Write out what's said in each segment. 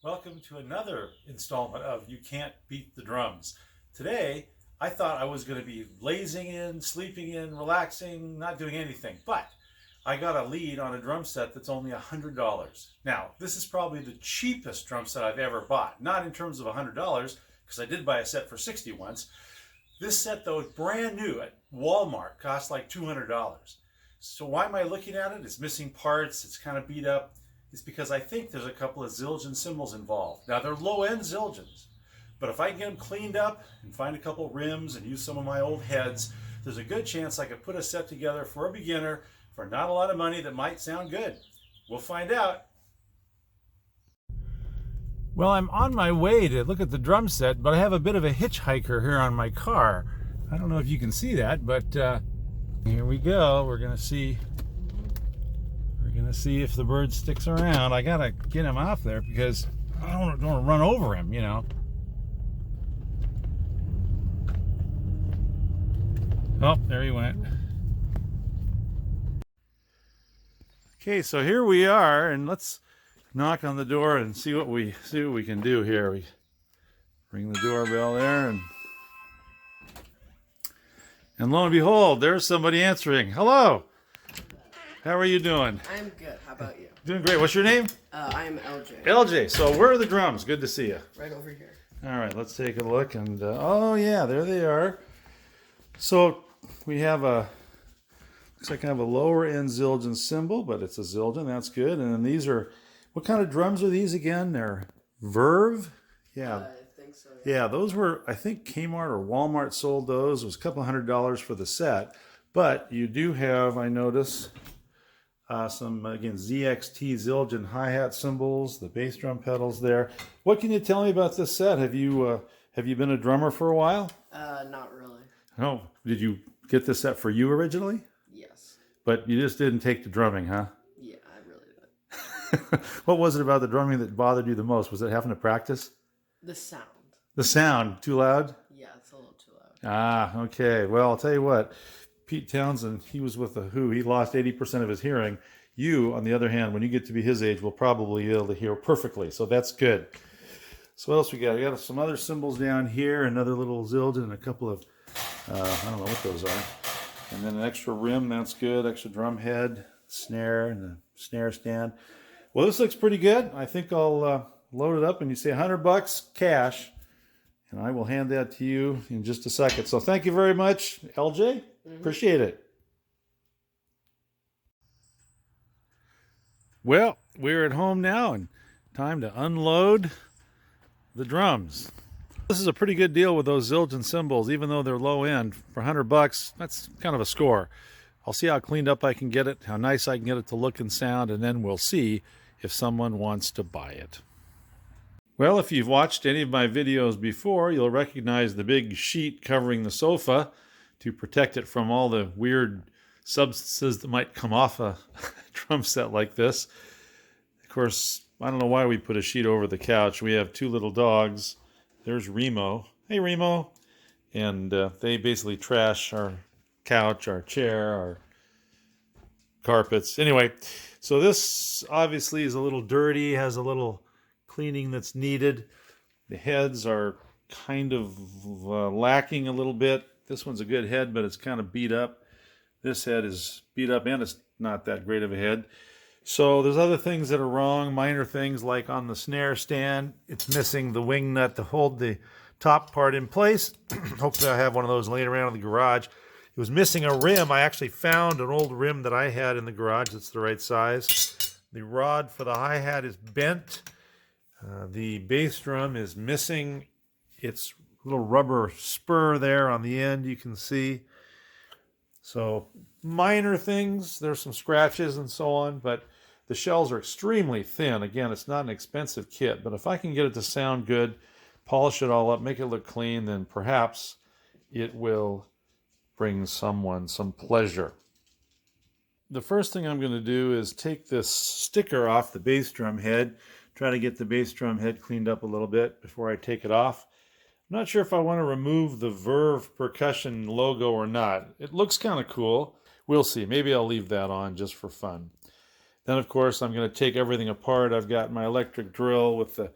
Welcome to another installment of You Can't Beat the Drums. Today, I thought I was going to be lazing in, sleeping in, relaxing, not doing anything, but I got a lead on a drum set that's only $100. Now, this is probably the cheapest drum set I've ever bought. Not in terms of $100, because I did buy a set for $60 once. This set, though, is brand new at Walmart, costs like $200. So why am I looking at it? It's missing parts, it's kind of beat up. It's because I think there's a couple of Zildjian cymbals involved. Now, they're low-end Zildjians, but if I can get them cleaned up and find a couple rims and use some of my old heads, there's a good chance I could put a set together for a beginner for not a lot of money that might sound good. We'll find out. Well, I'm on my way to look at the drum set, but I have a bit of a hitchhiker here on my car. I don't know if you can see that, but here we go. We're gonna see if the bird sticks around. I gotta get him off there because I don't want to run over him, you know. Oh, there he went. Okay, so here we are, and let's knock on the door and see what we can do here. We ring the doorbell there, and lo and behold, there's somebody answering. Hello. How are you doing? I'm good. How about you? Doing great. What's your name? I'm LJ. LJ. So where are the drums? Good to see you. Right over here. All right, let's take a look. And oh yeah, there they are. So we have looks like I have a lower end Zildjian cymbal, but it's a Zildjian. That's good. And then these are, what kind of drums are these again? They're Verve. Yeah. I think so. Yeah, those were, I think Kmart or Walmart sold those. It was a couple $100 for the set. But you do have, I notice, some, again, ZXT Zildjian hi-hat cymbals, the bass drum pedals there. What can you tell me about this set? Have you been a drummer for a while? Not really. No. Did you get this set for you originally? Yes. But you just didn't take to drumming, huh? Yeah, I really did. What was it about the drumming that bothered you the most? Was it having to practice? The sound. The sound. Too loud? Yeah, it's a little too loud. Ah, okay. Well, I'll tell you what. Pete Townsend, he was with The Who. He lost 80% of his hearing. You, on the other hand, when you get to be his age, will probably be able to hear perfectly. So that's good. So what else we got? We got some other cymbals down here, another little Zildjian, and a couple of, I don't know what those are. And then an extra rim, that's good. Extra drum head, snare, and a snare stand. Well, this looks pretty good. I think I'll load it up, and you say $100 cash, and I will hand that to you in just a second. So thank you very much, LJ. Appreciate it. Well, we're at home now and time to unload the drums. This is a pretty good deal with those Zildjian cymbals, even though they're low end. For $100, that's kind of a score. I'll see how cleaned up I can get it, how nice I can get it to look and sound, and then we'll see if someone wants to buy it. Well, if you've watched any of my videos before, you'll recognize the big sheet covering the sofa to protect it from all the weird substances that might come off a drum set like this. Of course, I don't know why we put a sheet over the couch. We have two little dogs. There's Remo. Hey, Remo. And they basically trash our couch, our chair, our carpets. Anyway, so this obviously is a little dirty, has a little cleaning that's needed. The heads are kind of lacking a little bit. This one's a good head, but it's kind of beat up. This head is beat up, and it's not that great of a head. So there's other things that are wrong, minor things like on the snare stand, it's missing the wing nut to hold the top part in place. Hopefully I have one of those laying around in the garage. It was missing a rim. I actually found an old rim that I had in the garage that's the right size. The rod for the hi-hat is bent. The bass drum is missing its little rubber spur there on the end, you can see. So minor things, there's some scratches and so on, but the shells are extremely thin. Again, it's not an expensive kit, but if I can get it to sound good, polish it all up, make it look clean, then perhaps it will bring someone some pleasure. The first thing I'm going to do is take this sticker off the bass drum head, try to get the bass drum head cleaned up a little bit before I take it off. I'm not sure if I want to remove the Verve percussion logo or not. It looks kind of cool. We'll see. Maybe I'll leave that on just for fun. Then, of course, I'm going to take everything apart. I've got my electric drill with the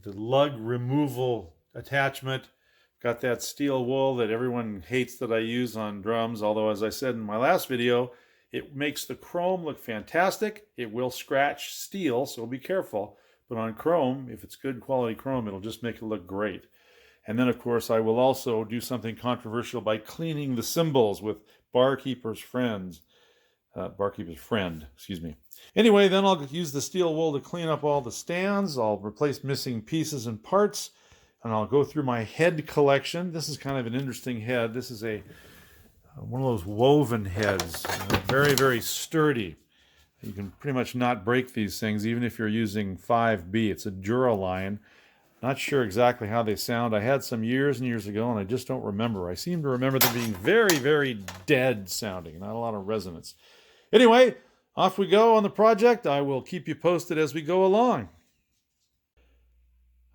the lug removal attachment. Got that steel wool that everyone hates that I use on drums, although as I said in my last video, it makes the chrome look fantastic. It will scratch steel, so be careful. But on chrome, if it's good quality chrome, it'll just make it look great. And then, of course, I will also do something controversial by cleaning the cymbals with Barkeeper's Friend, excuse me. Anyway, then I'll use the steel wool to clean up all the stands. I'll replace missing pieces and parts, and I'll go through my head collection. This is kind of an interesting head. This is one of those woven heads, very, very sturdy. You can pretty much not break these things, even if you're using 5B. It's a Duraline. Not sure exactly how they sound. I had some years and years ago, and I just don't remember. I seem to remember them being very, very dead sounding, not a lot of resonance. Anyway, off we go on the project. I will keep you posted as we go along.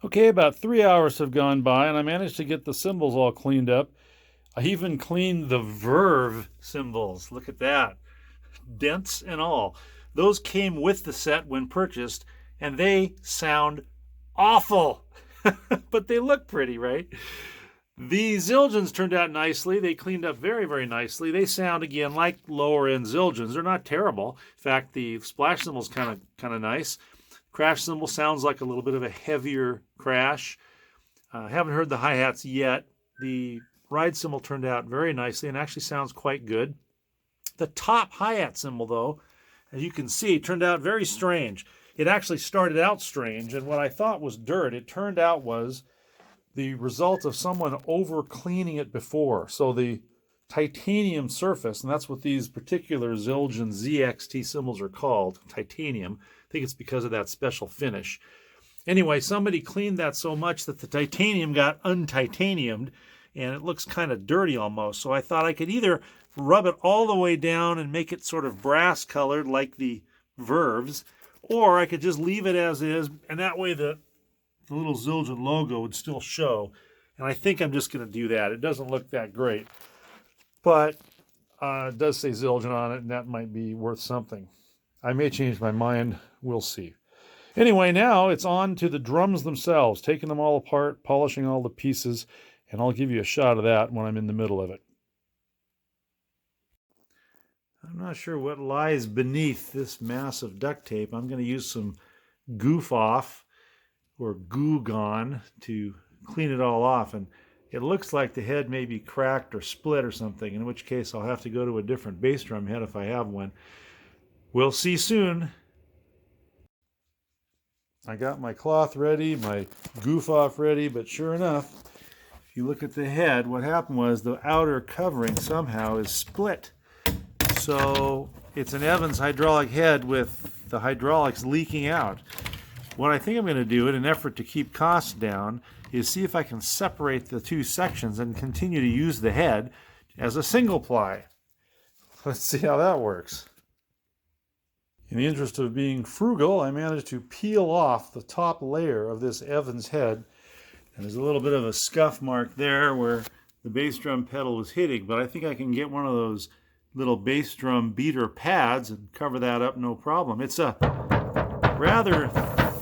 Okay, about 3 hours have gone by, and I managed to get the cymbals all cleaned up. I even cleaned the Verve cymbals. Look at that. Dents and all. Those came with the set when purchased, and they sound awful. But they look pretty, right? The Zildjians turned out nicely. They cleaned up very, very nicely. They sound, again, like lower-end Zildjians. They're not terrible. In fact, the splash cymbal's kind of nice. Crash cymbal sounds like a little bit of a heavier crash. Haven't heard the hi-hats yet. The ride cymbal turned out very nicely and actually sounds quite good. The top hi-hat cymbal, though, as you can see, turned out very strange. It actually started out strange, and what I thought was dirt, it turned out was the result of someone over cleaning it before. So the titanium surface, and that's what these particular Zildjian ZXT cymbals are called, titanium. I think it's because of that special finish. Anyway, somebody cleaned that so much that the titanium got untitaniumed, and it looks kind of dirty almost. So I thought I could either rub it all the way down and make it sort of brass colored like the Verves, or I could just leave it as is, and that way the little Zildjian logo would still show. And I think I'm just going to do that. It doesn't look that great, but it does say Zildjian on it, and that might be worth something. I may change my mind. We'll see. Anyway, now it's on to the drums themselves, taking them all apart, polishing all the pieces, and I'll give you a shot of that when I'm in the middle of it. I'm not sure what lies beneath this mass of duct tape. I'm going to use some goof off or goo gone to clean it all off. And it looks like the head may be cracked or split or something, in which case I'll have to go to a different bass drum head if I have one. We'll see soon. I got my cloth ready, my goof off ready, but sure enough, if you look at the head, what happened was the outer covering somehow is split. So it's an Evans hydraulic head with the hydraulics leaking out. What I think I'm going to do in an effort to keep costs down is see if I can separate the two sections and continue to use the head as a single ply. Let's see how that works. In the interest of being frugal, I managed to peel off the top layer of this Evans head. And there's a little bit of a scuff mark there where the bass drum pedal was hitting, but I think I can get one of those little bass drum beater pads and cover that up no problem. It's a rather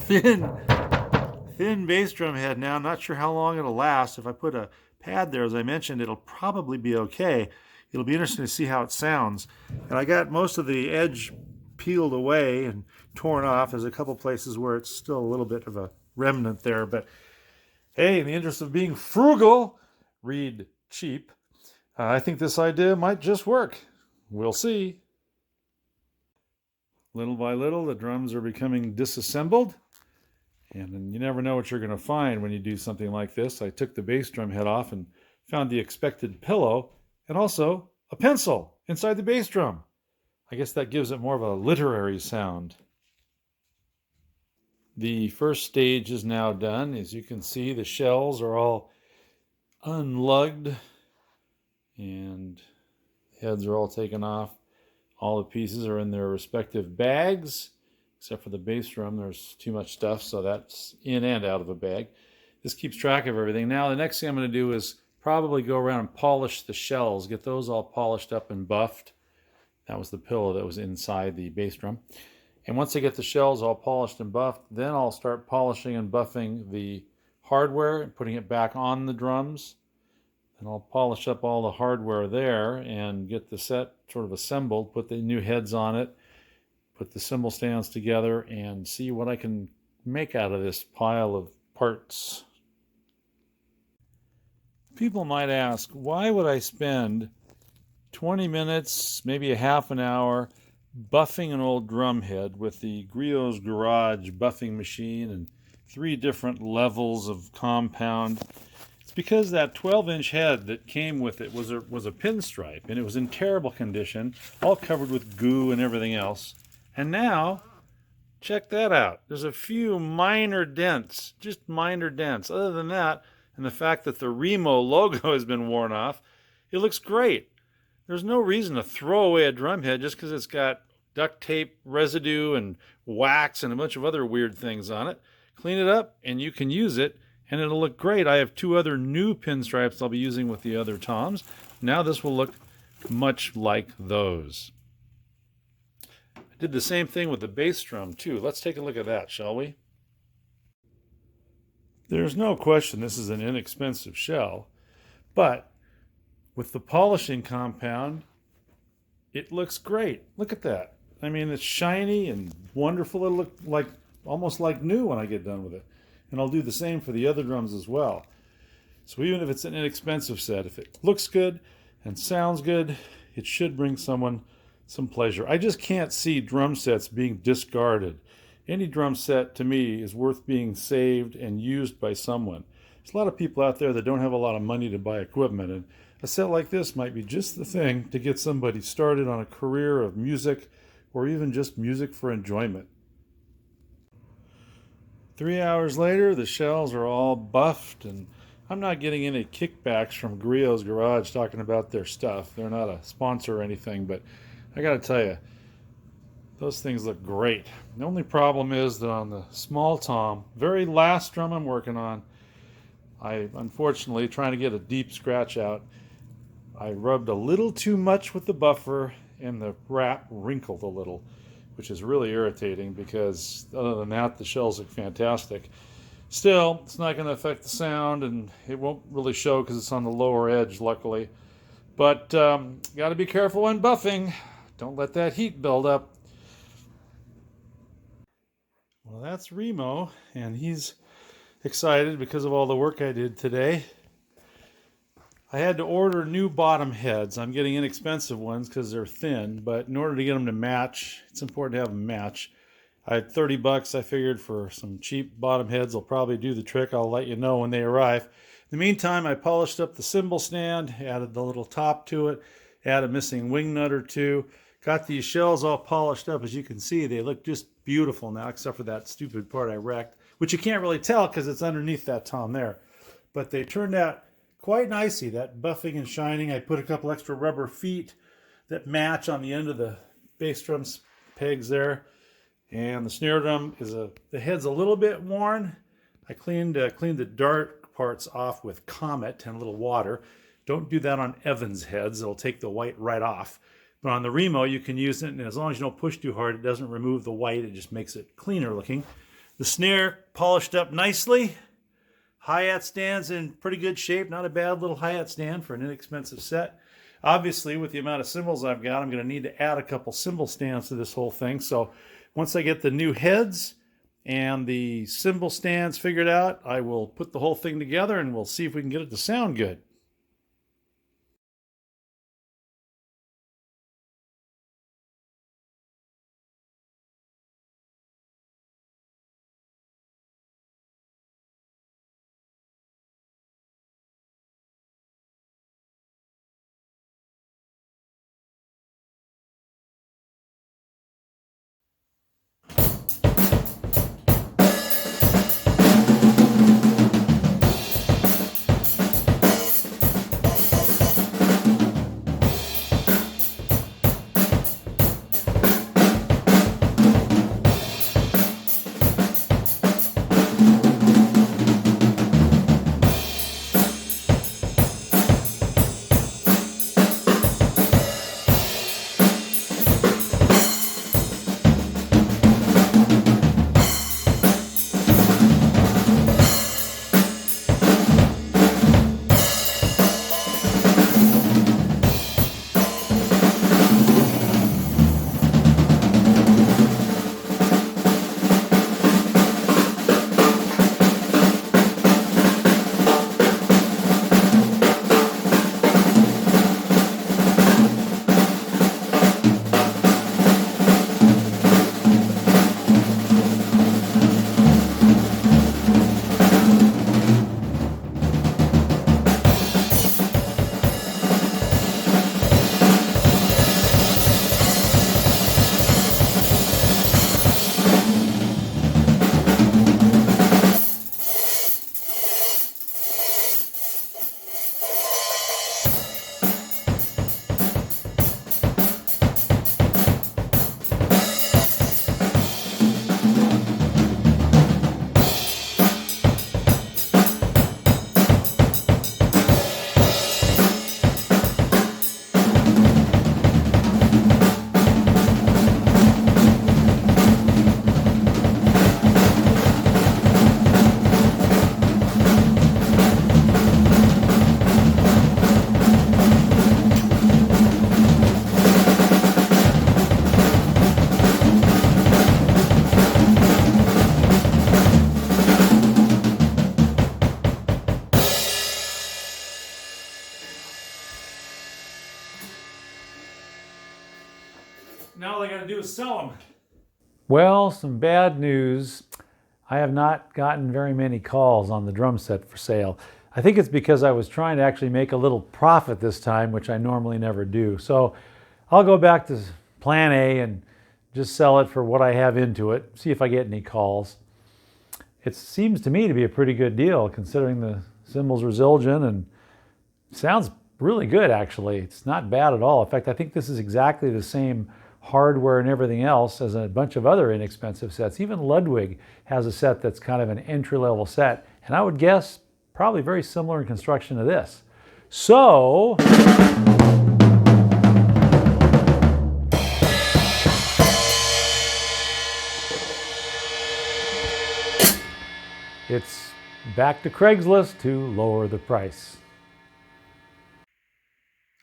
thin bass drum head now. Not sure how long it'll last. If I put a pad there, as I mentioned, it'll probably be okay. It'll be interesting to see how it sounds. And I got most of the edge peeled away and torn off. There's a couple places where it's still a little bit of a remnant there, but hey, in the interest of being frugal, read cheap, I think this idea might just work. We'll see. Little by little, the drums are becoming disassembled, and you never know what you're going to find when you do something like this. I took the bass drum head off and found the expected pillow and also a pencil inside the bass drum. I guess that gives it more of a literary sound. The first stage is now done. As you can see, the shells are all unlugged and heads are all taken off. All the pieces are in their respective bags, except for the bass drum. There's too much stuff, so that's in and out of a bag. This keeps track of everything. Now, the next thing I'm going to do is probably go around and polish the shells, get those all polished up and buffed. That was the pillow that was inside the bass drum. And once I get the shells all polished and buffed, then I'll start polishing and buffing the hardware and putting it back on the drums. And I'll polish up all the hardware there and get the set sort of assembled, put the new heads on it, put the cymbal stands together, and see what I can make out of this pile of parts. People might ask, why would I spend 20 minutes, maybe a half an hour, buffing an old drum head with the Griot's Garage buffing machine and 3 different levels of compound? It's because that 12-inch head that came with it was a pinstripe, and it was in terrible condition, all covered with goo and everything else. And now, check that out. There's a few minor dents, just minor dents. Other than that, and the fact that the Remo logo has been worn off, it looks great. There's no reason to throw away a drum head just because it's got duct tape residue and wax and a bunch of other weird things on it. Clean it up and you can use it and it'll look great. I have 2 other new pinstripes I'll be using with the other toms. Now this will look much like those. I did the same thing with the bass drum too. Let's take a look at that, shall we? There's no question this is an inexpensive shell, but with the polishing compound, it looks great. Look at that. I mean, it's shiny and wonderful. It'll look like almost like new when I get done with it. And I'll do the same for the other drums as well. So even if it's an inexpensive set, if it looks good and sounds good, it should bring someone some pleasure. I just can't see drum sets being discarded. Any drum set, to me, is worth being saved and used by someone. There's a lot of people out there that don't have a lot of money to buy equipment, and a set like this might be just the thing to get somebody started on a career of music, or even just music for enjoyment. 3 hours later, the shells are all buffed, and I'm not getting any kickbacks from Griot's Garage talking about their stuff. They're not a sponsor or anything, but I gotta tell you, those things look great. The only problem is that on the small tom, very last drum I'm working on, I unfortunately, trying to get a deep scratch out, I rubbed a little too much with the buffer and the wrap wrinkled a little, which is really irritating because other than that, the shells look fantastic. Still, it's not going to affect the sound and it won't really show because it's on the lower edge, luckily. But got to be careful when buffing. Don't let that heat build up. Well, that's Remo, and he's excited because of all the work I did today. I had to order new bottom heads. I'm getting inexpensive ones because they're thin, but in order to get them to match, it's important to have them match. I had $30, I figured, for some cheap bottom heads. They'll probably do the trick. I'll let you know when they arrive. In the meantime, I polished up the cymbal stand, added the little top to it, added a missing wing nut or 2. Got these shells all polished up. As you can see, they look just beautiful now, except for that stupid part I wrecked, which you can't really tell because it's underneath that tom there. But they turned out quite nicely, that buffing and shining. I put a couple extra rubber feet that match on the end of the bass drum's pegs there. And the snare drum is the head's a little bit worn. I cleaned the dark parts off with Comet and a little water. Don't do that on Evans heads. It'll take the white right off. But on the Remo, you can use it, and as long as you don't push too hard, it doesn't remove the white. It just makes it cleaner looking. The snare polished up nicely. Hi-hat stand's in pretty good shape. Not a bad little hi-hat stand for an inexpensive set. Obviously, with the amount of cymbals I've got, I'm going to need to add a couple cymbal stands to this whole thing. So once I get the new heads and the cymbal stands figured out, I will put the whole thing together and we'll see if we can get it to sound good. sell them. Well, some bad news. I have not gotten very many calls on the drum set for sale. I think it's because I was trying to actually make a little profit this time, which I normally never do. So I'll go back to plan A and just sell it for what I have into it, see if I get any calls. It seems to me to be a pretty good deal considering the cymbals are Zildjian and sounds really good actually. It's not bad at all. In fact, I think this is exactly the same hardware and everything else as a bunch of other inexpensive sets. Even Ludwig has a set that's kind of an entry-level set, and I would guess probably very similar in construction to this. So it's back to Craigslist to lower the price.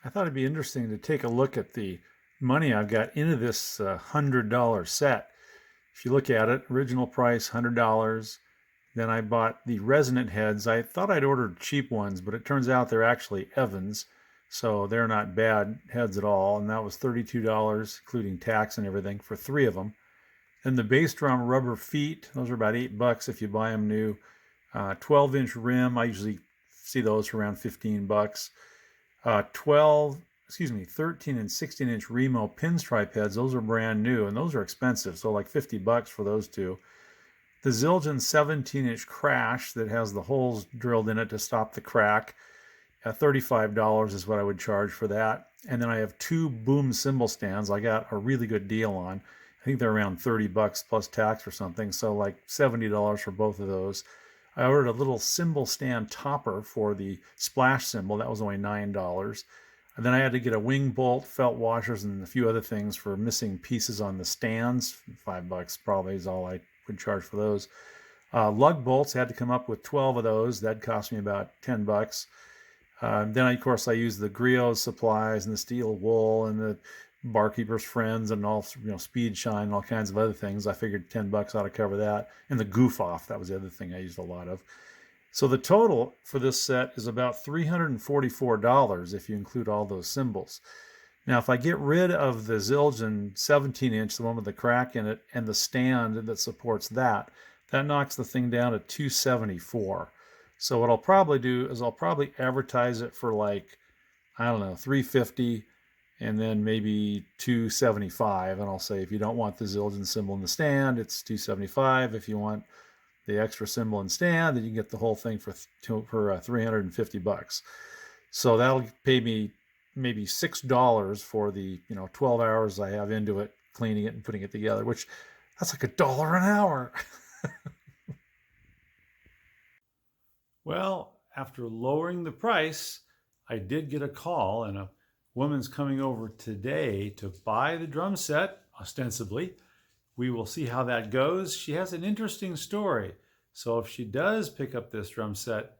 I thought it'd be interesting to take a look at the money I've got into this $100 set. If you look at it, original price $100. Then I bought the resonant heads. I thought I'd ordered cheap ones, but it turns out they're actually Evans, so they're not bad heads at all. And that was $32, including tax and everything, for 3 of them. Then the bass drum rubber feet, those are about $8 if you buy them new. 12-inch rim, I usually see those for around $15. 13 and 16-inch Remo pinstripe heads, those are brand new, and those are expensive, so like $50 for those two. The Zildjian 17-inch crash that has the holes drilled in it to stop the crack, $35 is what I would charge for that. And then I have 2 boom cymbal stands I got a really good deal on. I think they're around $30 plus tax or something, so like $70 for both of those. I ordered a little cymbal stand topper for the splash cymbal. That was only $9. And then I had to get a wing bolt, felt washers, and a few other things for missing pieces on the stands. $5 probably is all I would charge for those. Lug bolts, had to come up with 12 of those. That cost me about $10. Then, of course, I used the griot supplies and the steel wool and the barkeeper's friends and all, speed shine and all kinds of other things. I figured $10 ought to cover that. And the goof off, that was the other thing I used a lot of. So the total for this set is about $344 if you include all those cymbals. Now, if I get rid of the Zildjian 17-inch, the one with the crack in it, and the stand that supports that, that knocks the thing down to $274. So what I'll probably do is I'll probably advertise it for like, I don't know, $350 and then maybe $275. And I'll say, if you don't want the Zildjian cymbal in the stand, it's $275. If you want the extra cymbal and stand, then you can get the whole thing for $350. So that'll pay me maybe $6 for the 12 hours I have into it, cleaning it and putting it together, which that's like $1 an hour. Well, after lowering the price, I did get a call, and a woman's coming over today to buy the drum set, ostensibly. We will see how that goes. She has an interesting story. So if she does pick up this drum set,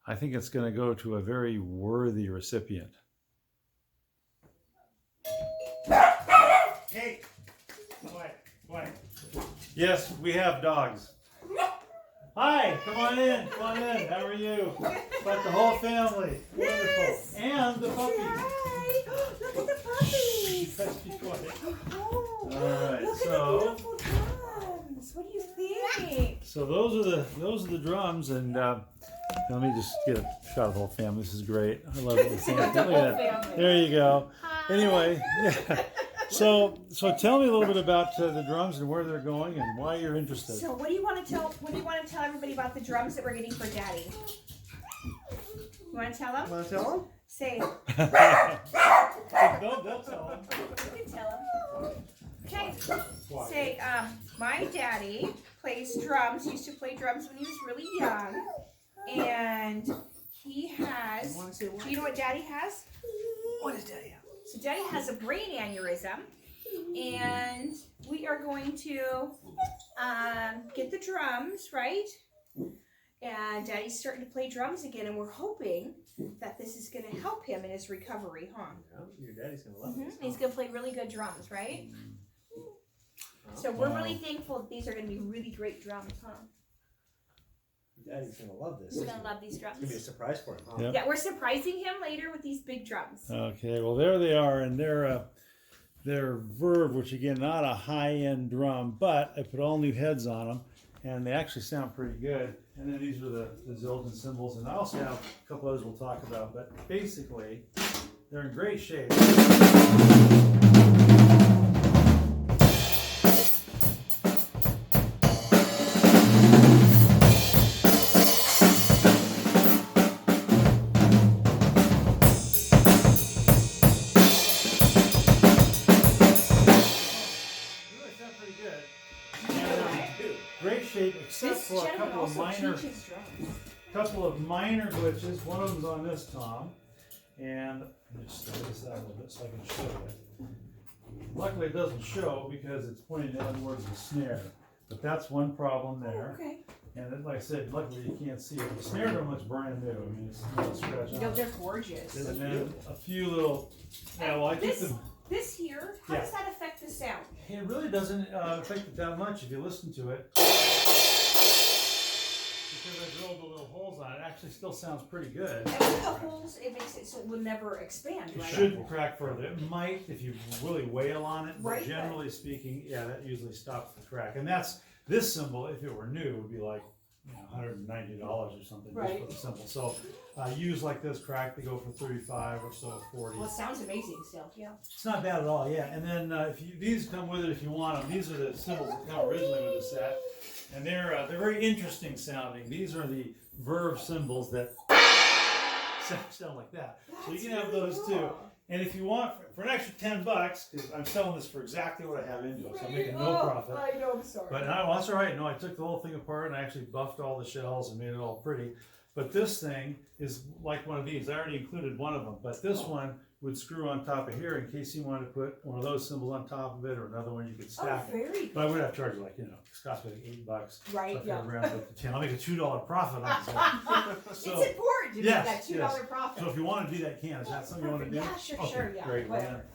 I think it's going to go to a very worthy recipient. Hey, quiet. Yes, we have dogs. Hi, come on in. How are you? Like the whole family. Yes. Wonderful. And the puppy. Hi. Look at the puppies. Let's be quiet. Oh, All right, look so at the beautiful drums. What do you think? So those are the drums, and let me just get a shot of the whole family. This is great. I love it. Look at that. There you go. Hi. Anyway, yeah. So tell me a little bit about the drums and where they're going and why you're interested. So what do you want to tell? What do you want to tell everybody about the drums that we're getting for Daddy? You want to tell them? Want to tell them? Say. They'll tell them. You can tell them. Okay. Say, my daddy plays drums. He used to play drums when he was really young, and he has. Do you know what Daddy has? What does Daddy have? So Daddy has a brain aneurysm, and we are going to get the drums, right? And Daddy's starting to play drums again, and we're hoping that this is going to help him in his recovery, huh? Your daddy's going to love this. He's going to play really good drums, right? So we're really thankful that these are going to be really great drums, huh? Daddy's going to love this. He's going to love these drums. It's going to be a surprise for him, huh? Yep. Yeah, we're surprising him later with these big drums. Okay, well there they are, and they're They're Verve, which again, not a high-end drum, but I put all new heads on them, and they actually sound pretty good. And then these are the Zildjian cymbals, and I also have a couple others we'll talk about, but basically, they're in great shape. Great shape, except for a couple of minor glitches. One of them's on this tom, and let me just slide this out a little bit so I can show you. Luckily, it doesn't show because it's pointing down towards the snare. But that's one problem there. Okay. And then, like I said, luckily you can't see it. The snare drum looks brand new. I mean, it's not scratched out. No, they're gorgeous. And then a few little. Yeah, well, I think this here, how does that affect the sound? it really doesn't affect it that much if you listen to it. Because I drilled the little holes on it, it actually still sounds pretty good. And with the holes, it makes it so it will never expand, It right? shouldn't crack further. It might if you really wail on it, but Right, generally speaking, yeah, that usually stops the crack. And that's this cymbal, if it were new, would be like $190 or something just for the cymbal. So used like this crack, they go for 35 or so, 40. Well, it sounds amazing still. Yeah. It's not bad at all, yeah. And then these come with it if you want them. These are the cymbals that come originally with the set, and they're very interesting sounding. These are the Verve cymbals that sound like that. So you can have those too. And if you want, for an extra $10, because I'm selling this for exactly what I have into it, so I'm making no profit. I know, I'm sorry. But no, that's all right. No, I took the whole thing apart and I actually buffed all the shells and made it all pretty. But this thing is like one of these. I already included one of them, but this one would screw on top of here in case you wanted to put one of those cymbals on top of it, or another one you could stack. Oh, very But I would have to charge you like, it's cost me like $8. Right, So if yeah. I round it up to 10, I'll make a $2 profit on it. So, it's important to yes, make that $2 profit. so if you want to do that, you can. Is that something you want to do? Yeah, sure, Okay, sure, yeah. Great. Whatever.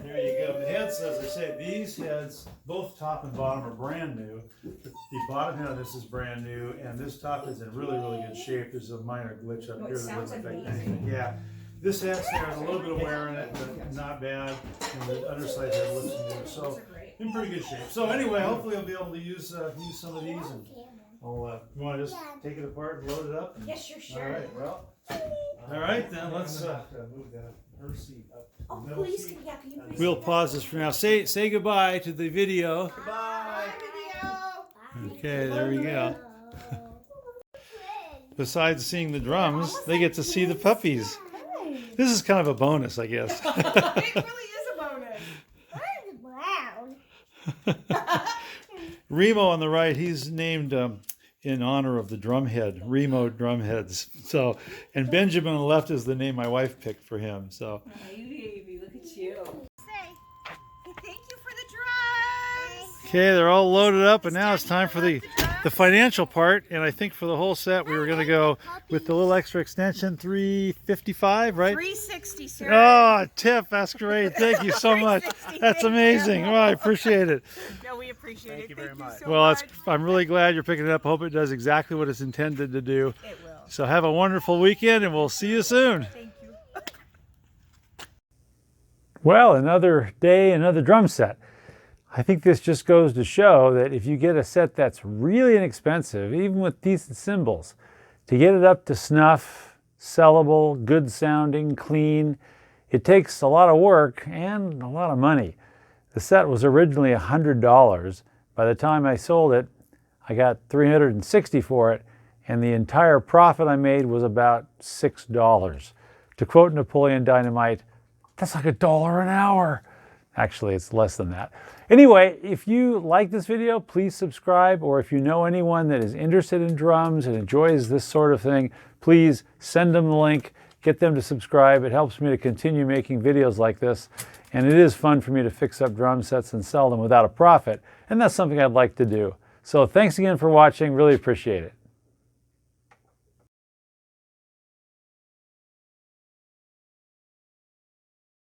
There you go. The heads, as I say, these heads, both top and bottom, are brand new. The bottom head of this is brand new, and this top is in really, really good shape. There's a minor glitch up No, it here that sounds doesn't affect amazing. anything. Yeah. This head has a little bit of wear in it, but not bad. And the underside head looks new. So Those are great. in pretty good shape. So anyway, hopefully I'll be able to use some of these, and I'll you want to just take it apart and load it up? Yes, sure. All right. Well. All right then. Let's move her seat up. Oh, please, can you please? We'll pause this for now. Say goodbye to the video. Bye, video. Okay, there we go. Besides seeing the drums, they get to see the puppies. This is kind of a bonus, I guess. It really is a bonus. Remo on the right, he's named in honor of the drumhead, Remo Drumheads. So, and Benjamin on the left is the name my wife picked for him. So. Hey, baby, look at you. Thank you for the drums. Okay, they're all loaded up, and now it's time for the financial part. And I think for the whole set, we were going to go with the little extra extension, $355, right? $360, sir. Oh, tip, that's great. Thank you so much. That's amazing. Well, I appreciate it. No, we appreciate it. Thank you very much. Well, I'm really glad you're picking it up. Hope it does exactly what it's intended to do. It will. So have a wonderful weekend, and we'll see you soon. Thank you. Well, another day, another drum set. I think this just goes to show that if you get a set that's really inexpensive, even with decent cymbals, to get it up to snuff, sellable, good sounding, clean, it takes a lot of work and a lot of money. The set was originally $100. By the time I sold it, I got $360 for it, and the entire profit I made was about $6. To quote Napoleon Dynamite, that's like $1 an hour. Actually, it's less than that. Anyway, if you like this video, please subscribe, or if you know anyone that is interested in drums and enjoys this sort of thing, please send them the link, get them to subscribe. It helps me to continue making videos like this, and it is fun for me to fix up drum sets and sell them without a profit, and that's something I'd like to do. So thanks again for watching, really appreciate it.